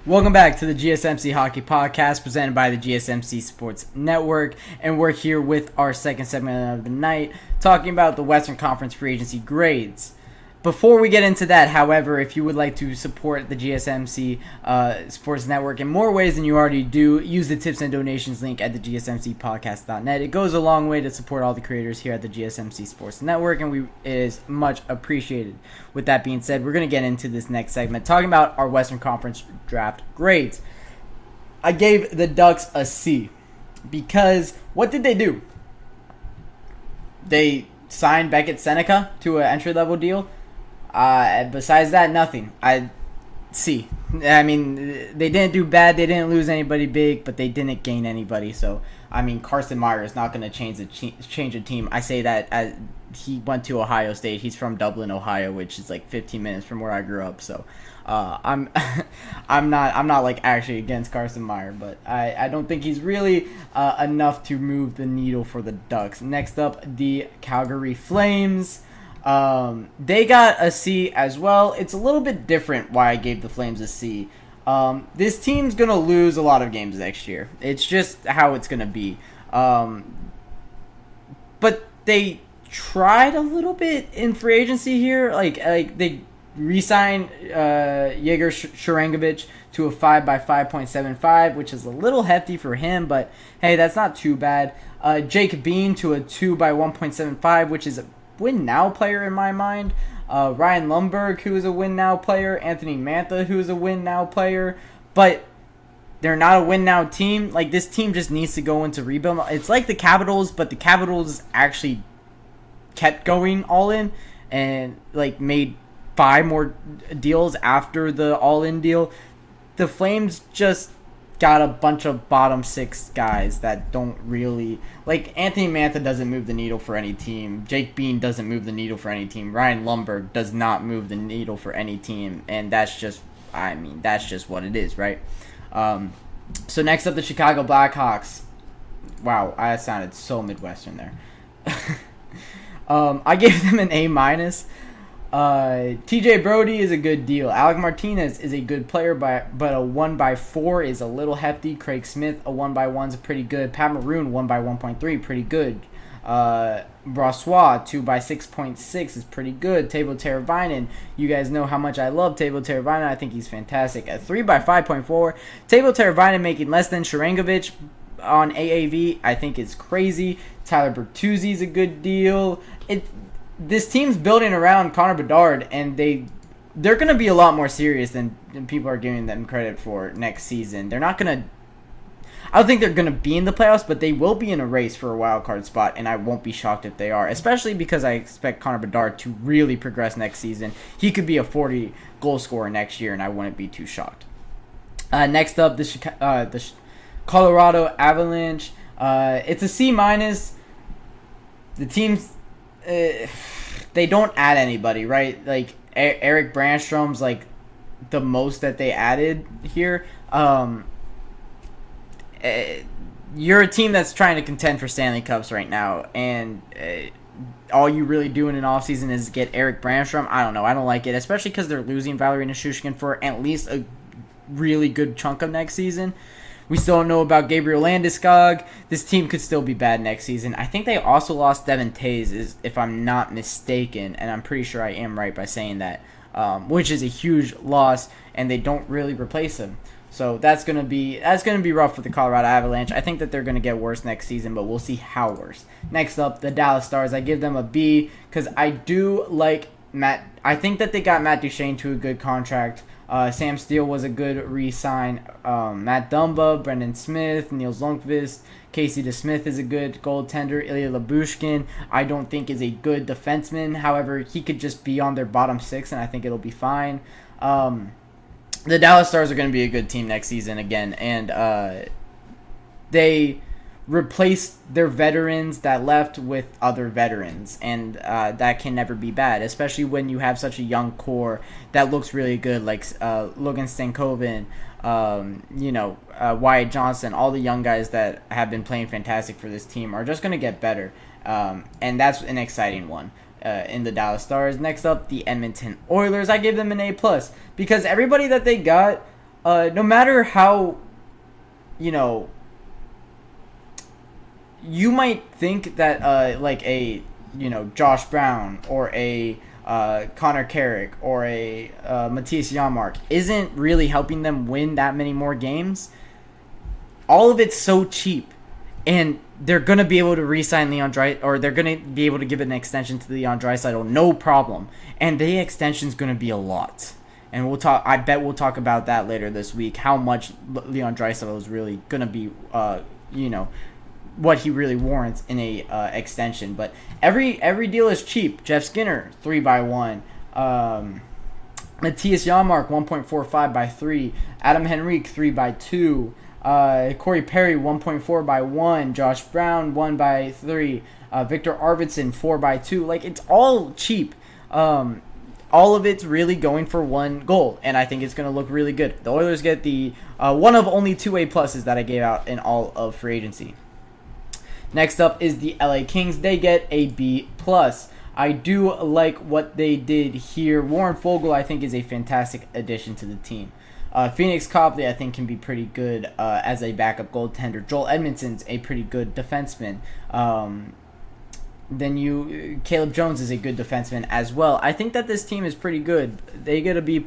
Welcome back to the GSMC Hockey Podcast presented by the GSMC Sports Network, and we're here with our second segment of the night talking about the Western Conference free agency grades. Before we get into that, however, if you would like to support the GSMC Sports Network in more ways than you already do, use the tips and donations link at the GSMCpodcast.net. It goes a long way to support all the creators here at the GSMC Sports Network, and it is much appreciated. With that being said, we're going to get into this next segment talking about our Western Conference draft grades. I gave the Ducks a C because what did they do? They signed Beckett Seneca to an entry-level deal. Besides that, nothing. C. I mean, they didn't do bad. They didn't lose anybody big, but they didn't gain anybody. So, I mean, Carson Meyer is not going to change a team. I say that as he went to Ohio State. He's from Dublin, Ohio, which is like 15 minutes from where I grew up. So, I'm not like actually against Carson Meyer, but I don't think he's really enough to move the needle for the Ducks. Next up, the Calgary Flames. They got a C as well. It's a little bit different why I gave the Flames a C. This team's going to lose a lot of games next year. It's just how it's going to be. But they tried a little bit in free agency here. Like they re-signed Yegor Sharangovich to a 5 by 5.75, which is a little hefty for him, but hey, that's not too bad. Jake Bean to a 2 by 1.75, which is a win now player in my mind. Ryan Lundberg, who is a win now player. Anthony Mantha, who is a win now player. But they're not a win now team. Like, this team just needs to go into rebuild. It's like the Capitals, but the Capitals actually kept going all in and like made 5 more deals after the all in deal. The Flames just got a bunch of bottom 6 guys that don't really, like, Anthony Mantha doesn't move the needle for any team. Jake Bean doesn't move the needle for any team. Ryan Lundberg does not move the needle for any team, and that's just what it is, right? So next up, the Chicago Blackhawks. Wow, I sounded so Midwestern there. I gave them an A minus. TJ Brody is a good deal. Alec Martinez is a good player, but a 1 by 4 is a little hefty. Craig Smith, a 1 by 1 is pretty good. Pat Maroon, 1 by 1.3, pretty good. Brossois, 2 by 6.6 is pretty good. Teuvo Teravainen, you guys know how much I love Teuvo Teravainen. I think he's fantastic. A 3 by 5.4. Teuvo Teravainen making less than Sharangovich on AAV, I think is crazy. Tyler Bertuzzi is a good deal. This team's building around Connor Bedard, and they're going to be a lot more serious than people are giving them credit for next season. They're not going to... I don't think they're going to be in the playoffs, but they will be in a race for a wild card spot, and I won't be shocked if they are, especially because I expect Connor Bedard to really progress next season. He could be a 40-goal scorer next year, and I wouldn't be too shocked. Next up, the Colorado Avalanche. It's a C minus. The team's... they don't add anybody, right? Like, Eric Brandstrom's like the most that they added here. You're a team that's trying to contend for Stanley Cups right now, and all you really do in an offseason is get Eric Brandstrom. I don't know. I don't like it, especially because they're losing Valerie Nichushkin for at least a really good chunk of next season. We still don't know about Gabriel Landeskog. This team could still be bad next season. I think they also lost Devin Tays, if I'm not mistaken, and I'm pretty sure I am right by saying that, which is a huge loss, and they don't really replace him. So that's gonna be rough for the Colorado Avalanche. I think that they're gonna get worse next season, but we'll see how worse. Next up, the Dallas Stars. I give them a B because I do like Matt. I think that they got Matt Duchene to a good contract. Sam Steele was a good re-sign. Matt Dumba, Brendan Smith, Niels Lundqvist, Casey DeSmith is a good goaltender. Ilya Lyubushkin, I don't think is a good defenseman. However, he could just be on their bottom 6, and I think it'll be fine. The Dallas Stars are going to be a good team next season again, and they replaced their veterans that left with other veterans, and that can never be bad, especially when you have such a young core that looks really good, like Logan Stankoven, Wyatt Johnson. All the young guys that have been playing fantastic for this team are just going to get better, and that's an exciting one. In the Dallas Stars. Next up, the Edmonton Oilers. I give them an A+, because everybody that they got no matter how, you know, you might think that like a, you know, Josh Brown or a Connor Carrick or a Matthias Janmark isn't really helping them win that many more games. All of it's so cheap, and they're gonna be able to re-sign Leon Draisaitl, or they're gonna be able to give an extension to Leon Draisaitl, no problem. And the extension's gonna be a lot, and we'll talk. I bet we'll talk about that later this week. How much Leon Draisaitl is really gonna be, you know, what he really warrants in a extension. But every deal is cheap. Jeff Skinner 3x1. Matthias Janmark 1.45 by 3. Adam Henrique 3x2. Corey Perry 1.4x1. Josh Brown 1x3. Victor Arvidsson 4x2. Like, it's all cheap. All of it's really going for one goal, and I think it's going to look really good. The Oilers get the one of only 2 A-pluses that I gave out in all of free agency. Next up is the LA Kings. They get a B+. I do like what they did here. Warren Foegele, I think, is a fantastic addition to the team. Phoenix Copley, I think, can be pretty good as a backup goaltender. Joel Edmondson's a pretty good defenseman. Caleb Jones is a good defenseman as well. I think that this team is pretty good. They get a B+.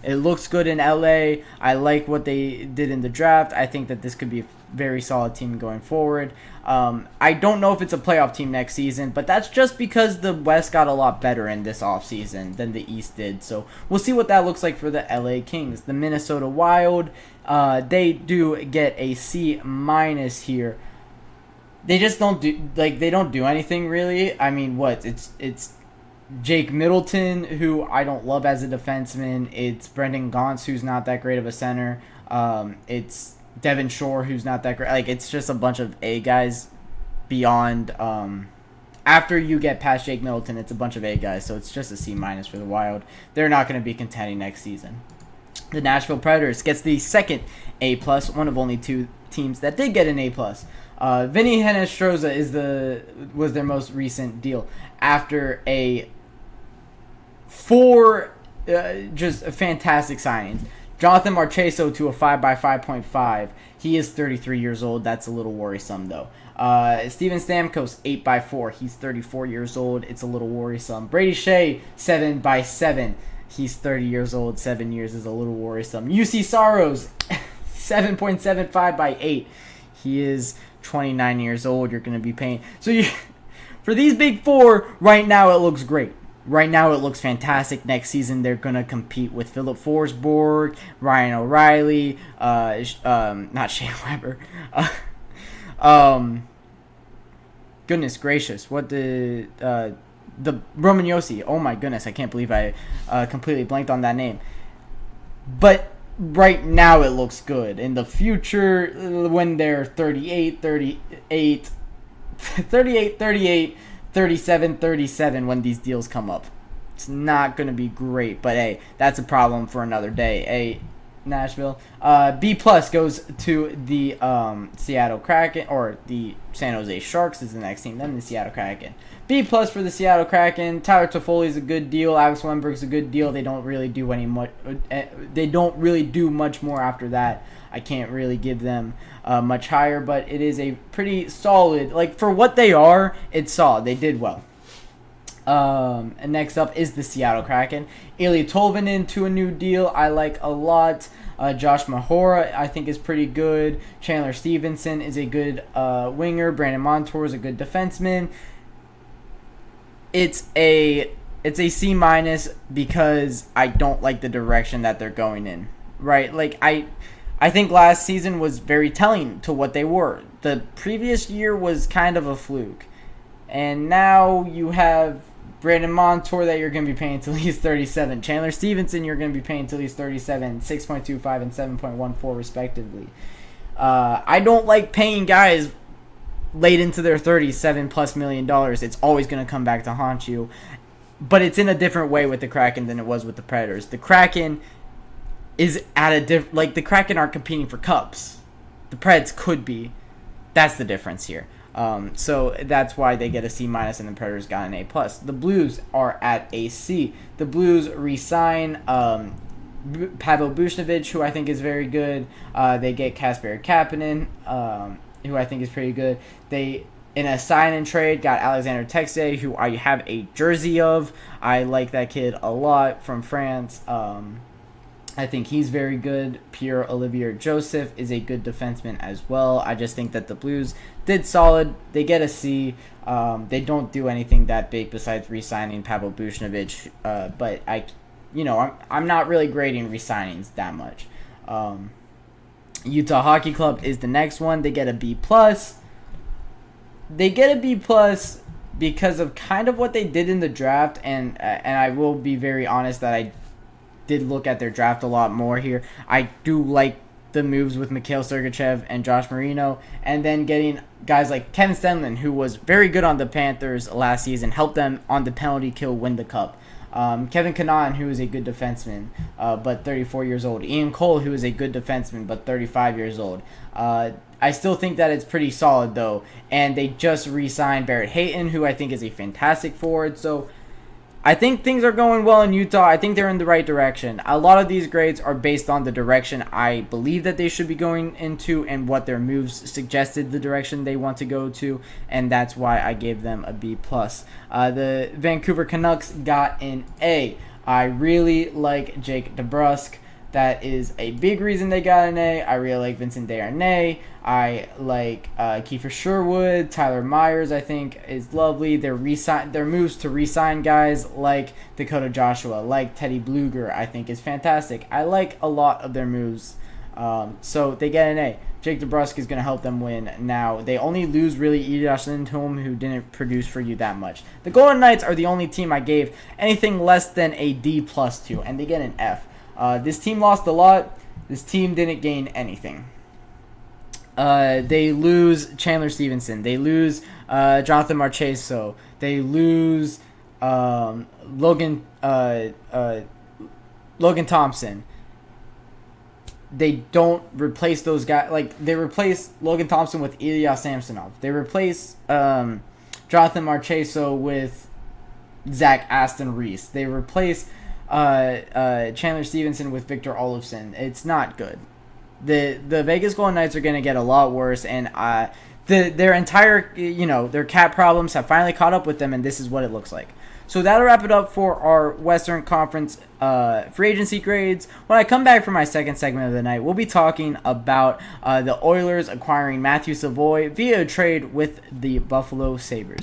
It looks good in LA. I like what they did in the draft. I think that this could be a very solid team going forward. I don't know if it's a playoff team next season, but that's just because the West got a lot better in this offseason than the East did. So we'll see what that looks like for the LA Kings. The Minnesota Wild, they do get a C- here. They just don't do anything really. I mean, it's Jake Middleton, who I don't love as a defenseman. It's Brendan Gaunce, who's not that great of a center. It's Devin Shore, who's not that great. Like, it's just a bunch of A guys beyond. After you get past Jake Middleton, it's a bunch of A guys. So it's just a C- for the Wild. They're not going to be contending next season. The Nashville Predators gets the second A+, one of only 2 teams that did get an A+. Vinny Hinostroza was their most recent deal after a 4 just fantastic signings. Jonathan Marchessault to a 5x5.5. He is 33 years old. That's a little worrisome, though. Steven Stamkos, 8x4. He's 34 years old. It's a little worrisome. Brady Shea, 7x7. He's 30 years old. 7 years is a little worrisome. UC Saros, 7.75 by 8. He is 29 years old. You're going to be paying. So for these big 4, right now it looks great. Right now it looks fantastic. Next season they're going to compete with Philip Forsberg, Ryan O'Reilly, not Shane Weber. Goodness gracious. What the Roman Josi. Oh my goodness. I can't believe I completely blanked on that name. But right now it looks good. In the future, when they're 38, 37, 37 when these deals come up, it's not going to be great. But hey, that's a problem for another day. Hey, Nashville. B+ goes to the Seattle Kraken, or the San Jose Sharks is the next team, then the Seattle Kraken. B+ for the Seattle Kraken. Tyler Toffoli is a good deal. Alex Wennberg's a good deal. They don't really do much more after that. I can't really give them much higher, but it is a pretty solid, like, for what they are, it's solid. They did well. And next up is the Seattle Kraken. Ilya Tolvanen to a new deal. I like a lot. Josh Mahora, I think, is pretty good. Chandler Stevenson is a good winger. Brandon Montour is a good defenseman. It's a C- because I don't like the direction that they're going in. Right? Like, I think last season was very telling to what they were. The previous year was kind of a fluke. And now you have Brandon Montour that you're going to be paying till he's 37. Chandler Stevenson you're going to be paying till he's 37, 6.25 and 7.14 respectively. I don't like paying guys late into their 30s $7+ million. It's always going to come back to haunt you. But it's in a different way with the Kraken than it was with the Predators. The Kraken is at a the Kraken aren't competing for cups. The Preds could be. That's the difference here. So that's why they get a C- and the Predators got an A+. The Blues are at a C. The Blues re-sign Pavel Buchnevich, who I think is very good. They get Kasper Kapanen, who I think is pretty good. They, in a sign and trade, got Alexander Texier, who I have a jersey of. I like that kid a lot, from France. I think he's very good. Pierre-Olivier Joseph is a good defenseman as well. I just think that the Blues did solid. They get a C. They don't do anything that big besides re-signing Pavel Buchnevich. But I'm not really grading re-signings that much. Utah Hockey Club is the next one. They get a B+. They get a B+ because of kind of what they did in the draft, and I will be very honest that I did look at their draft a lot more here. I do like the moves with Mikhail Sergachev and Josh Marino, and then getting guys like Kevin Stenlund, who was very good on the Panthers last season, helped them on the penalty kill win the cup. Kevin Kanan, who is a good defenseman, but 34 years old. Ian Cole, who is a good defenseman, but 35 years old. I still think that it's pretty solid, though. And they just re-signed Barrett Hayton, who I think is a fantastic forward. So I think things are going well in Utah. I think they're in the right direction. A lot of these grades are based on the direction I believe that they should be going into and what their moves suggested the direction they want to go to, and that's why I gave them a B+. The Vancouver Canucks got an A. I really like Jake DeBrusk. That is a big reason they got an A. I really like Vincent Desharnais. I like Kiefer Sherwood. Tyler Myers, I think, is lovely. Their moves to re-sign guys like Dakota Joshua, like Teddy Bluger, I think is fantastic. I like a lot of their moves. So they get an A. Jake DeBrusk is going to help them win. Now, they only lose really Elias Lindholm, who didn't produce for you that much. The Golden Knights are the only team I gave anything less than a D+ to, and they get an F. This team lost a lot. This team didn't gain anything. They lose Chandler Stevenson. They lose Jonathan Marchessault. They lose Logan Thompson. They don't replace those guys. Like, they replace Logan Thompson with Ilya Samsonov. They replace Jonathan Marchessault with Zach Aston Reese. They replace Chandler Stevenson with Victor Olofsson. It's not good. The Vegas Golden Knights are going to get a lot worse, and their entire, their cap problems have finally caught up with them, and this is what it looks like. So that'll wrap it up for our Western Conference free agency grades. When I come back for my second segment of the night, we'll be talking about the Oilers acquiring Matthew Savoie via a trade with the Buffalo Sabres.